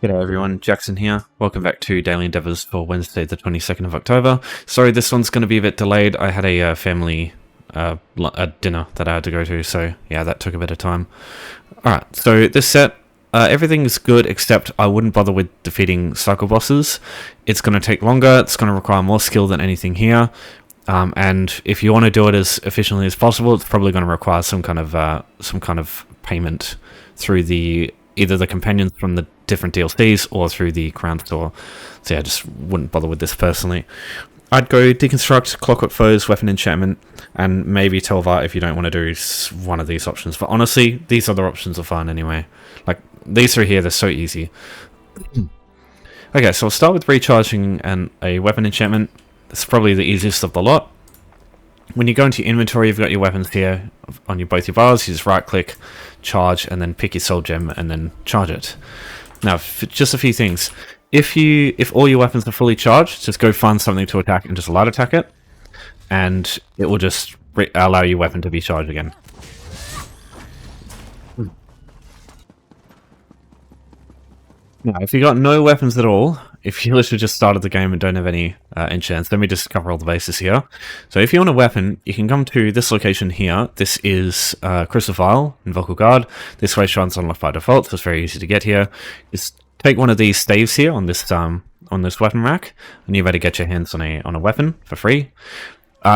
G'day everyone, Jackson here. Welcome back to Daily Endeavours for Wednesday the 22nd of October. Sorry, this one's going to be a bit delayed. I had a family dinner that I had to go to, so yeah, that took a bit of time. Alright, so this set, everything's good except I wouldn't bother with defeating cycle bosses. It's going to take longer, it's going to require more skill than anything here. And if you want to do it as efficiently as possible, it's probably going to require some kind of payment through either the companions from the different DLCs or through the Crown Store. So yeah, I just wouldn't bother with this personally. I'd go Deconstruct, Clockwork Foes, Weapon Enchantment, and maybe Tel Var if you don't want to do one of these options. But honestly, these other options are fine anyway. Like, these three here, they're so easy. Okay, so I'll start with recharging a Weapon Enchantment. It's probably the easiest of the lot. When you go into your inventory, you've got your weapons here on both your bars. You just right click, charge, and then pick your soul gem and then charge it. Now, just a few things. If all your weapons are fully charged, just go find something to attack and just light attack it, and it will just allow your weapon to be charged again. Now, if you got no weapons at all, if you literally just started the game and don't have any enchants, let me just cover all the bases here. So if you want a weapon, you can come to this location here. This is Crystal Vial in Vocal Guard. This way shines unlocked by default, so it's very easy to get here. Just take one of these staves here on this weapon rack, and you're ready to get your hands on a weapon for free.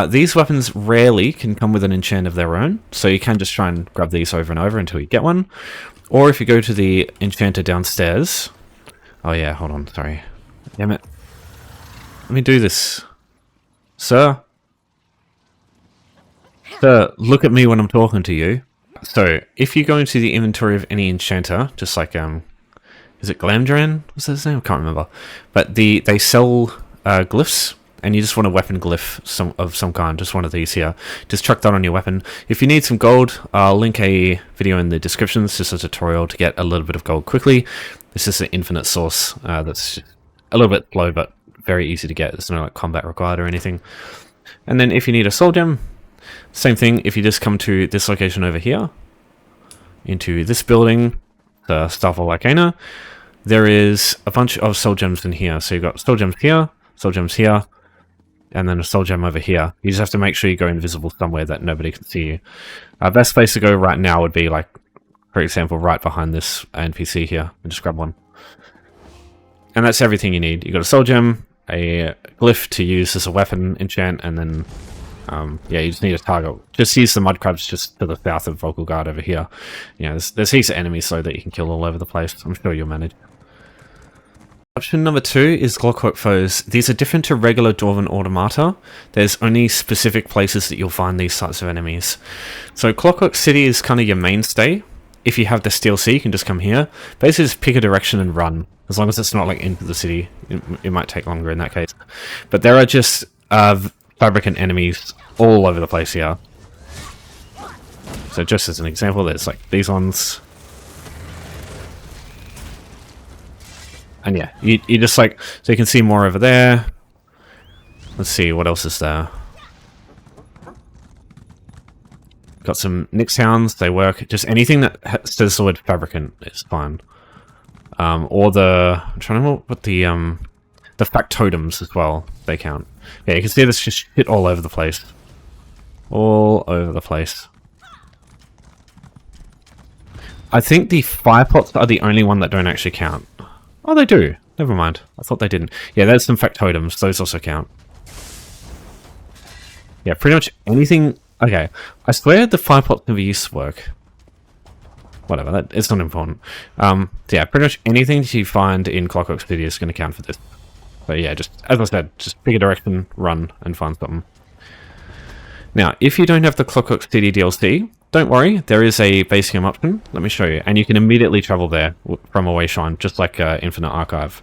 These weapons rarely can come with an enchant of their own, so you can just try and grab these over and over until you get one. Or if you go to the enchanter downstairs... Oh yeah, hold on, sorry. Damn it. Let me do this. Sir? Sir, look at me when I'm talking to you. So, if you go into the inventory of any enchanter, just like, is it Glamdran? What's his name? I can't remember. But they sell glyphs, and you just want a weapon glyph of some kind, just one of these here. Just chuck that on your weapon. If you need some gold, I'll link a video in the description. It's just a tutorial to get a little bit of gold quickly. This is an infinite source that's a little bit slow, but very easy to get. There's no like combat required or anything. And then if you need a soul gem, same thing. If you just come to this location over here, into this building, the Starfall Arcana, there is a bunch of soul gems in here. So you've got soul gems here, and then a soul gem over here. You just have to make sure you go invisible somewhere that nobody can see you. Best place to go right now would be, like, for example, right behind this NPC here. And just grab one. And that's everything you need. You got a soul gem, a glyph to use as a weapon enchant, and then, yeah, you just need a target. Just use the mud crabs just to the south of Vocal Guard over here. You know, there's heaps of enemies so that you can kill all over the place. I'm sure you'll manage. Option number 2 is Clockwork Foes. These are different to regular Dwarven Automata. There's only specific places that you'll find these types of enemies. So Clockwork City is kind of your mainstay. If you have this DLC, you can just come here. Basically just pick a direction and run. As long as it's not like into the city. It might take longer in that case. But there are just fabricant enemies all over the place here. So just as an example, there's like these ones. And yeah, you just like, so you can see more over there. Let's see, what else is there? Got some Nyx Hounds, they work. Just anything that says the word fabricant is fine. Or I'm trying to remember what the factotums as well, they count. Yeah, you can see this just shit all over the place. All over the place. I think the fire pots are the only one that don't actually count. Oh, they do. Never mind. I thought they didn't. Yeah, there's some factotums. Those also count. Yeah, pretty much anything... Okay, I swear the fire pot never used to work. Whatever, it's not important. So yeah, pretty much anything that you find in Clockwork City is going to count for this. So yeah, just, as I said, just pick a direction, run, and find something. Now, if you don't have the Clockwork City DLC, don't worry, there is a base game option. Let me show you. And you can immediately travel there from a Wayshrine, just like Infinite Archive.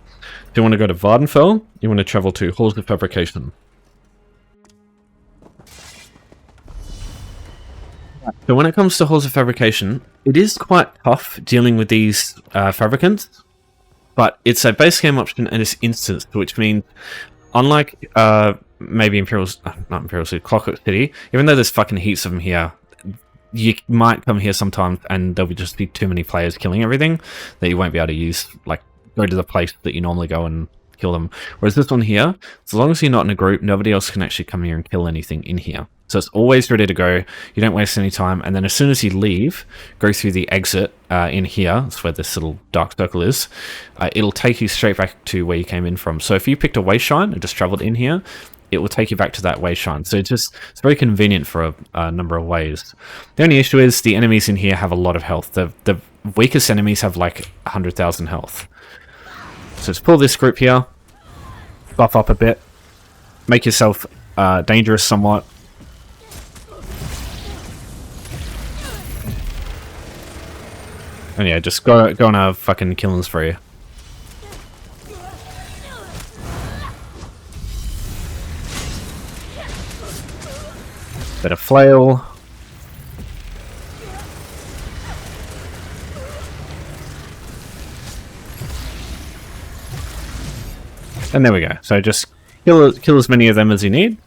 If you want to go to Vardenfell, you want to travel to Halls of Fabrication. So when it comes to Halls of Fabrication, it is quite tough dealing with these fabricants, but it's a base game option and it's instanced, which means, unlike maybe Clockwork City, even though there's fucking heaps of them here, you might come here sometimes and there'll just be too many players killing everything that you won't be able to use like go to the place that you normally go and kill them. Whereas this one here, as long as you're not in a group, nobody else can actually come here and kill anything in here. So it's always ready to go. You don't waste any time. And then as soon as you leave, go through the exit in here. That's where this little dark circle is. It'll take you straight back to where you came in from. So if you picked a way shrine and just traveled in here, it will take you back to that way shrine. So it's very convenient for a number of ways. The only issue is the enemies in here have a lot of health. The weakest enemies have like 100,000 health. So let's pull this group here, buff up a bit, make yourself dangerous somewhat. And yeah, just go on a fucking killing spree. Bit of flail. And there we go. So just kill as many of them as you need.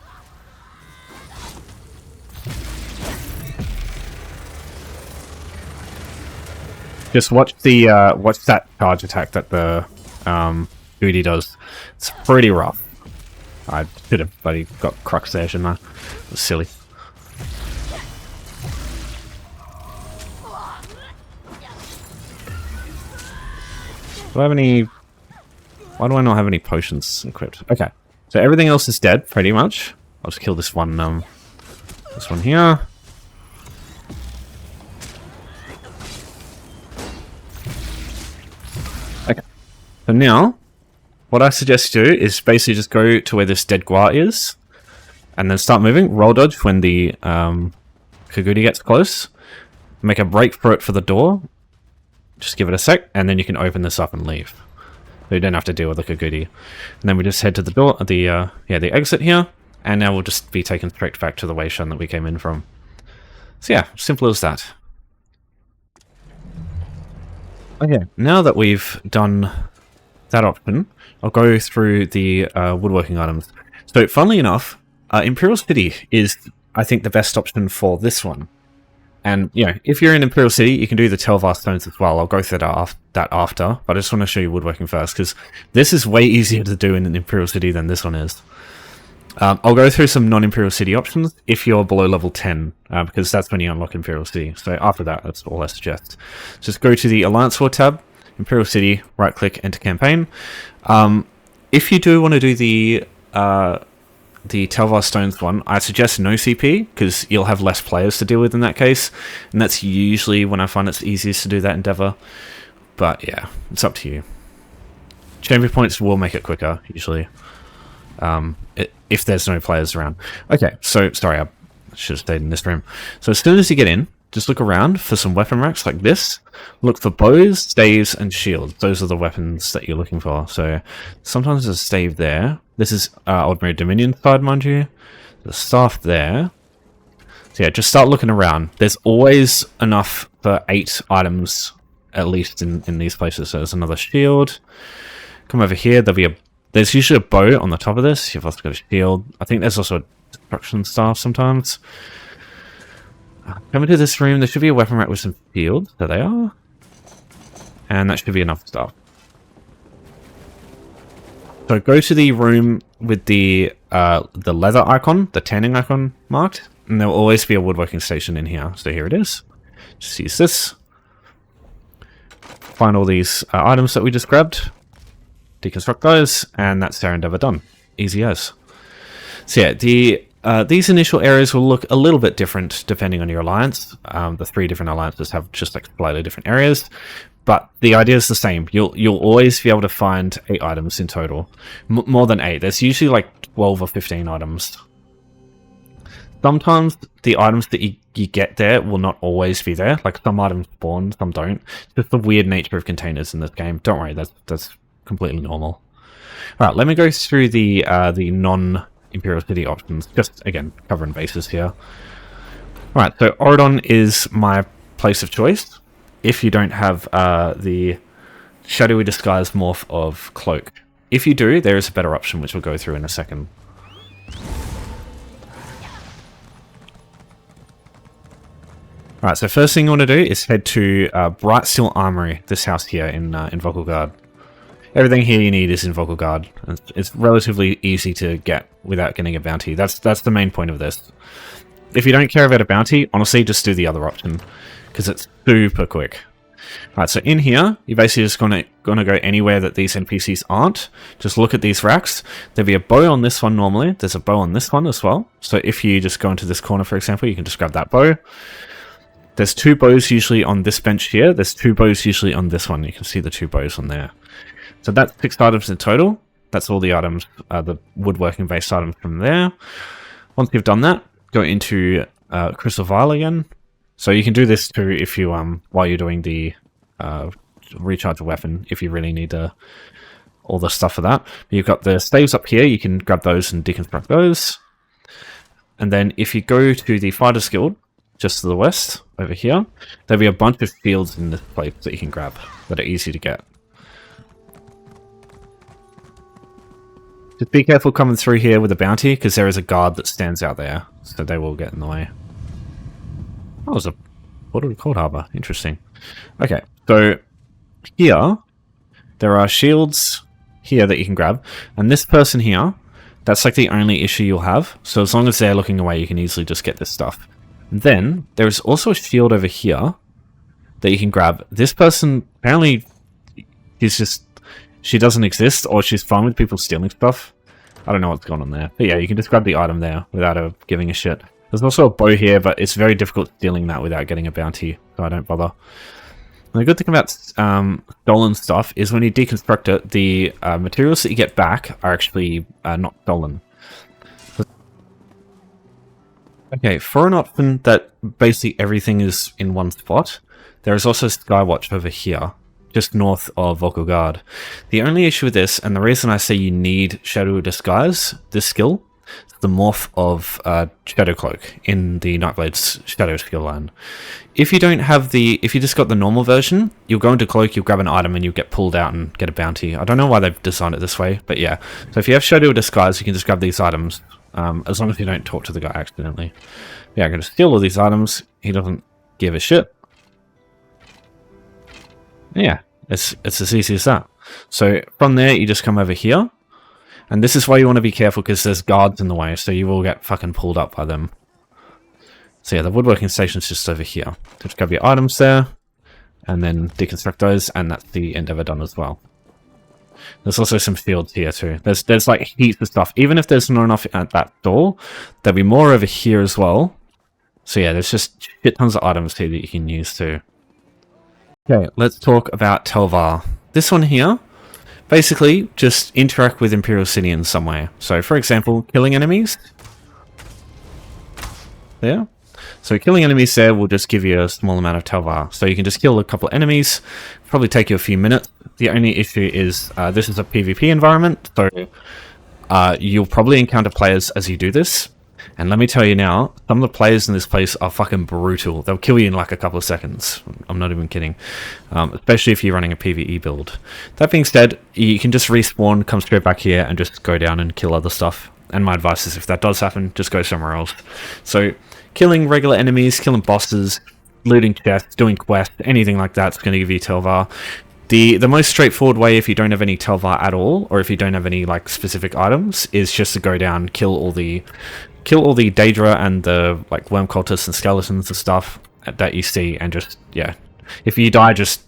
Just watch the watch that charge attack that the Goody does. It's pretty rough. I should have bloody got Crux there, shouldn't I? It was silly. Do I have any... Why do I not have any potions equipped? Okay. So everything else is dead, pretty much. I'll just kill this one here. Okay. So now, what I suggest you do is basically just go to where this dead Gua is, and then start moving. Roll dodge when the Kagudi gets close. Make a break for it for the door. Just give it a sec, and then you can open this up and leave. So you don't have to deal with the Kagudi. And then we just head to the door, the exit here, and now we'll just be taken straight back to the Weishan that we came in from. So yeah, simple as that. Okay, now that we've done that option, I'll go through the woodworking items. So funnily enough, Imperial City is, I think, the best option for this one. And, you know, if you're in Imperial City, you can do the Tel Var Stones as well. I'll go through that after, but I just want to show you woodworking first, because this is way easier to do in an Imperial City than this one is. I'll go through some non-Imperial City options if you're below level 10, because that's when you unlock Imperial City. So after that, that's all I suggest. Just go to the Alliance War tab, Imperial City, right-click, enter campaign. If you do want to do the Tel Var Stones one, I suggest no CP, because you'll have less players to deal with in that case, and that's usually when I find it's easiest to do that endeavor. But yeah, it's up to you. Chamber points will make it quicker, usually, if there's no players around. Okay, so, sorry, I should have stayed in this room. So as soon as you get in, just look around for some weapon racks like this. Look for bows, staves, and shields. Those are the weapons that you're looking for. So sometimes there's a stave there. This is Ordinary Dominion side, mind you. The staff there. So yeah, just start looking around. There's always enough for 8 items, at least in these places. So there's another shield. Come over here. There's usually a bow on the top of this. You've also got a shield. I think there's also a destruction staff sometimes. Come into this room. There should be a weapon rack with some shields. There they are. And that should be enough stuff. So go to the room with the leather icon, the tanning icon marked, and there will always be a woodworking station in here. So here it is. Just use this. Find all these items that we just grabbed. Deconstruct those, and that's our endeavor done. Easy as. So yeah, these initial areas will look a little bit different depending on your alliance. The 3 different alliances have just like slightly different areas. But the idea is the same. You'll always be able to find 8 items in total. More than 8. There's usually like 12 or 15 items. Sometimes the items that you get there will not always be there. Like some items spawn, some don't. It's just the weird nature of containers in this game. Don't worry, that's completely normal. Alright, let me go through the non-Imperial City options. Just, again, covering bases here. Alright, so Auradon is my place of choice. If you don't have the shadowy disguise morph of Cloak. If you do, there is a better option, which we'll go through in a second. Alright, so first thing you want to do is head to Bright Steel Armory, this house here in Vogelgard. Everything here you need is in Vocal Guard. It's relatively easy to get without getting a bounty. That's the main point of this. If you don't care about a bounty, honestly, just do the other option, because it's super quick. Alright, so in here, you're basically just gonna go anywhere that these NPCs aren't. Just look at these racks. There'll be a bow on this one normally. There's a bow on this one as well. So if you just go into this corner, for example, you can just grab that bow. There's 2 bows usually on this bench here. There's 2 bows usually on this one. You can see the 2 bows on there. So that's 6 items in total. That's all the items, the woodworking based items from there. Once you've done that, go into Crystal Vial again. So you can do this too if you while you're doing the recharge a weapon, if you really need all the stuff for that. But you've got the staves up here, you can grab those and deconstruct those. And then if you go to the Fighters Guild, just to the west, over here, there'll be a bunch of fields in this place that you can grab that are easy to get. Just be careful coming through here with a bounty, because there is a guard that stands out there, so they will get in the way. That was a cold harbor. Interesting. Okay, so here there are shields here that you can grab, and this person here, that's like the only issue you'll have. So as long as they're looking away, you can easily just get this stuff. And then there is also a shield over here that you can grab. This person apparently is just, she doesn't exist, or she's fine with people stealing stuff. I don't know what's going on there. But yeah, you can just grab the item there without her giving a shit. There's also a bow here, but it's very difficult stealing that without getting a bounty, so I don't bother. And the good thing about stolen stuff is when you deconstruct it, the materials that you get back are actually not stolen. Okay, for an option that basically everything is in one spot, there is also Skywatch over here, just north of Vocal Guard. The only issue with this, and the reason I say you need Shadow of Disguise, this skill, is the morph of Shadow Cloak in the Nightblade's Shadow skill line. If you don't have if you just got the normal version, you'll go into Cloak, you'll grab an item, and you'll get pulled out and get a bounty. I don't know why they've designed it this way, but yeah. So if you have Shadow of Disguise, you can just grab these items, as long as you don't talk to the guy accidentally. Yeah, I'm going to steal all these items. He doesn't give a shit. Yeah, it's as easy as that. So from there, you just come over here. And this is why you want to be careful, because there's guards in the way, so you will get fucking pulled up by them. So yeah, the woodworking station's just over here. Just grab your items there, and then deconstruct those, and that's the endeavor done as well. There's also some fields here too. There's like heaps of stuff. Even if there's not enough at that door, there'll be more over here as well. So yeah, there's just shit tons of items here that you can use too. Okay, let's talk about Tel Var. This one here, basically just interact with Imperial City in some way. So for example, killing enemies. There. So killing enemies there will just give you a small amount of Tel Var. So you can just kill a couple of enemies, probably take you a few minutes. The only issue is this is a PvP environment, so you'll probably encounter players as you do this. And let me tell you now, some of the players in this place are fucking brutal. They'll kill you in like a couple of seconds. I'm not even kidding. Especially if you're running a PvE build. That being said, you can just respawn, come straight back here, and just go down and kill other stuff. And my advice is, if that does happen, just go somewhere else. So killing regular enemies, killing bosses, looting chests, doing quests, anything like that's going to give you Tel Var. The most straightforward way, if you don't have any Tel Var at all, or if you don't have any like specific items, is just to go down, kill all the Daedra and the like worm cultists and skeletons and stuff that you see, and just yeah, if you die, just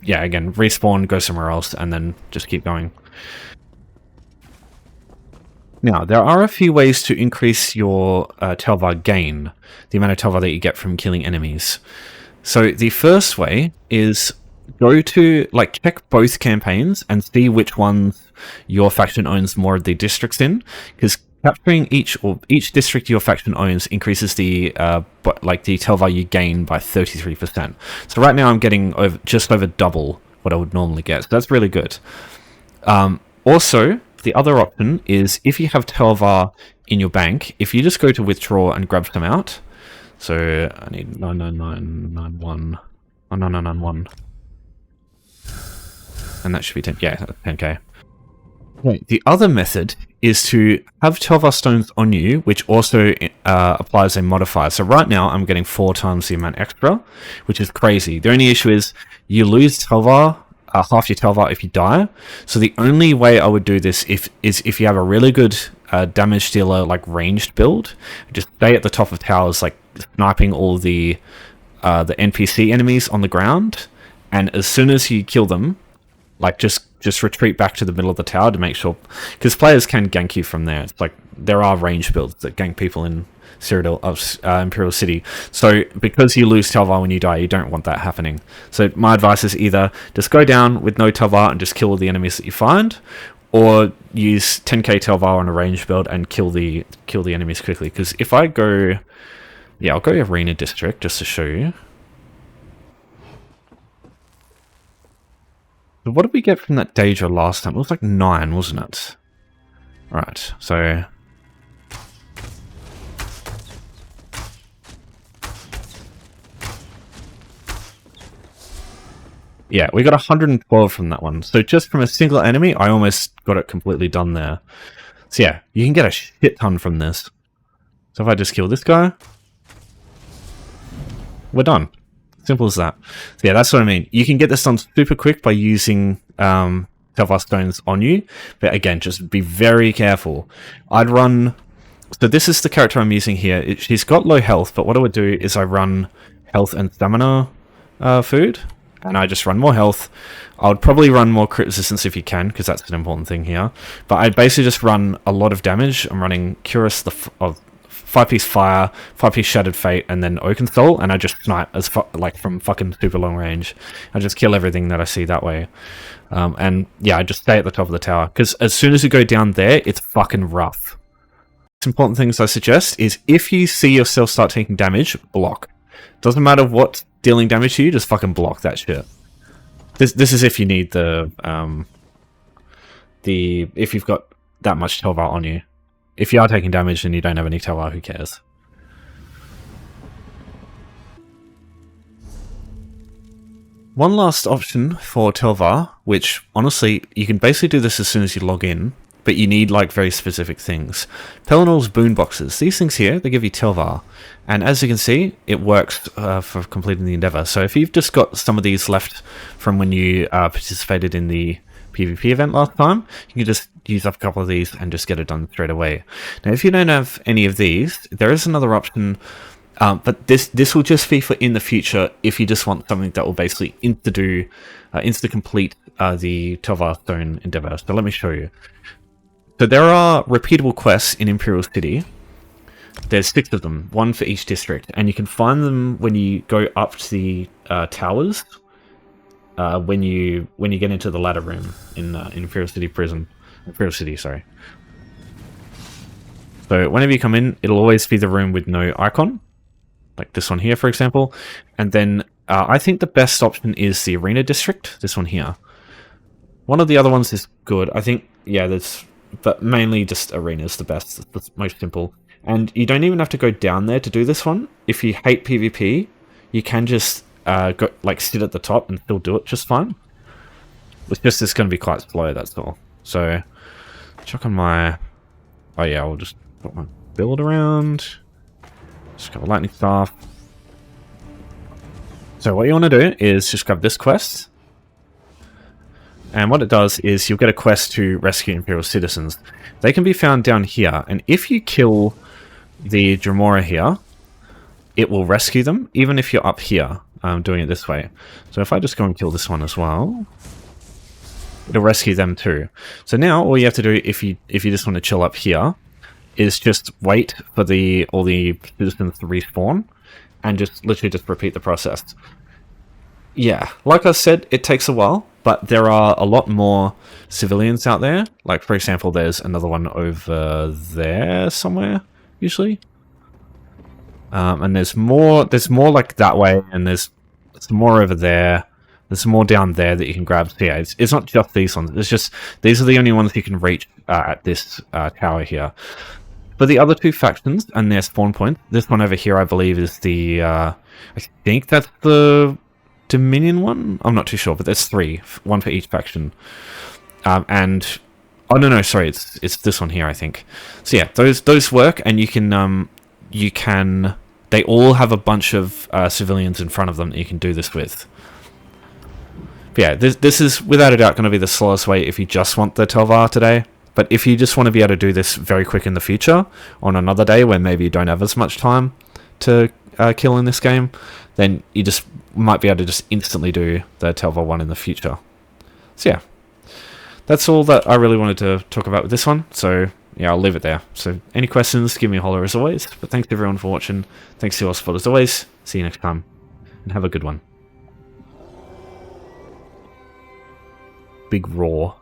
yeah, again respawn, go somewhere else, and then just keep going. Now, there are a few ways to increase your Tel Var gain, the amount of Tel Var that you get from killing enemies. So the first way is go to, like, check both campaigns and see which ones your faction owns more of the districts in, because capturing each district your faction owns increases the Tel Var you gain by 33%. So right now I'm getting just over double what I would normally get. So that's really good. Also, the other option is if you have Tel Var in your bank, if you just go to withdraw and grab some out. So I need 99991. 99991. And that should be 10. Yeah, that's 10k. Okay. The other method is to have Tel Var Stones on you, which also applies a modifier. So right now I'm getting 4 times the amount extra, which is crazy. The only issue is you lose Tel Var half your Tel Var if you die. So the only way I would do this is if you have a really good damage dealer, like ranged build, just stay at the top of towers, like sniping all the NPC enemies on the ground, and as soon as you kill them, like just retreat back to the middle of the tower to make sure, because players can gank you from there. It's like there are range builds that gank people in Imperial City. So because you lose Tel Var when you die, you don't want that happening. So my advice is either just go down with no Tel Var and just kill all the enemies that you find, or use 10k Tel Var on a range build and kill the enemies quickly. Because if I go, yeah, I'll go Arena District just to show you. So what did we get from that Daedra last time? It was like 9, wasn't it? Right, so yeah, we got 112 from that one. So just from a single enemy, I almost got it completely done there. So yeah, you can get a shit ton from this. So if I just kill this guy, we're done. Simple as that. So yeah, that's what I mean. You can get this done super quick by using Tel Var Stones on you. But again, just be very careful. I'd run... So this is the character I'm using here. She's got low health, but what I would do is I run health and stamina food. And I just run more health. I would probably run more crit resistance if you can, because that's an important thing here. But I basically just run a lot of damage. I'm running Curus of 5-piece Fire, 5-piece Shattered Fate, and then Oaken Soul, and I just snipe like from fucking super long range. I just kill everything that I see that way. And yeah, I just stay at the top of the tower, because as soon as you go down there, it's fucking rough. Important things I suggest is if you see yourself start taking damage, block. Doesn't matter what's dealing damage to you, just fucking block that shit. This is if you need if you've got that much Tel Var on you. If you are taking damage and you don't have any Tel Var, who cares? One last option for Tel Var, which honestly, you can basically do this as soon as you log in, but you need like very specific things. Pellinol's Boon boxes. These things here, they give you Tel Var. And as you can see, it works for completing the endeavor. So if you've just got some of these left from when you participated in the PvP event last time, you can just use up a couple of these and just get it done straight away. Now, if you don't have any of these, there is another option, but this will just be for in the future if you just want something that will basically insta-complete the Tel Var Stone endeavor. So let me show you. So there are repeatable quests in Imperial City. There's 6 of them, 1 for each district, and you can find them when you go up to the towers. When you get into the ladder room in Imperial City Prison. Imperial City, sorry. So whenever you come in, it'll always be the room with no icon. Like this one here, for example. And then I think the best option is the Arena District, this one here. One of the other ones is good. I think, yeah, but mainly just Arena is the best. It's most simple. And you don't even have to go down there to do this one. If you hate PvP, you can just go like sit at the top and still do it just fine. It's just it's going to be quite slow, that's all. So chuck on my... Oh yeah, I'll just put my build around. Just grab a lightning staff. So what you want to do is just grab this quest. And what it does is you'll get a quest to rescue Imperial citizens. They can be found down here. And if you kill the Dremora here, it will rescue them, even if you're up here doing it this way. So if I just go and kill this one as well, it'll rescue them too. So now all you have to do if you just want to chill up here is just wait for all the citizens to respawn and just literally just repeat the process. Yeah, like I said, it takes a while, but there are a lot more civilians out there. Like, for example, there's another one over there somewhere, usually. And there's more like that way, and there's some more over there. There's some more down there that you can grab. So yeah, it's not just these ones. It's just, these are the only ones you can reach at this tower here. For the other 2 factions and their spawn point, this one over here, I believe, is the... I think that's the Dominion one? I'm not too sure, but there's 3. 1 for each faction. And... Oh, no, sorry, it's this one here, I think. So yeah, those work, and you can... They all have a bunch of civilians in front of them that you can do this with. But yeah, this is without a doubt going to be the slowest way if you just want the Tel Var today. But if you just want to be able to do this very quick in the future, on another day when maybe you don't have as much time to kill in this game, then you just might be able to just instantly do the Tel Var 1 in the future. So yeah, that's all that I really wanted to talk about with this one. So yeah, I'll leave it there. So any questions, give me a holler as always. But thanks everyone for watching. Thanks to your support as always. See you next time, and have a good one. Big roar.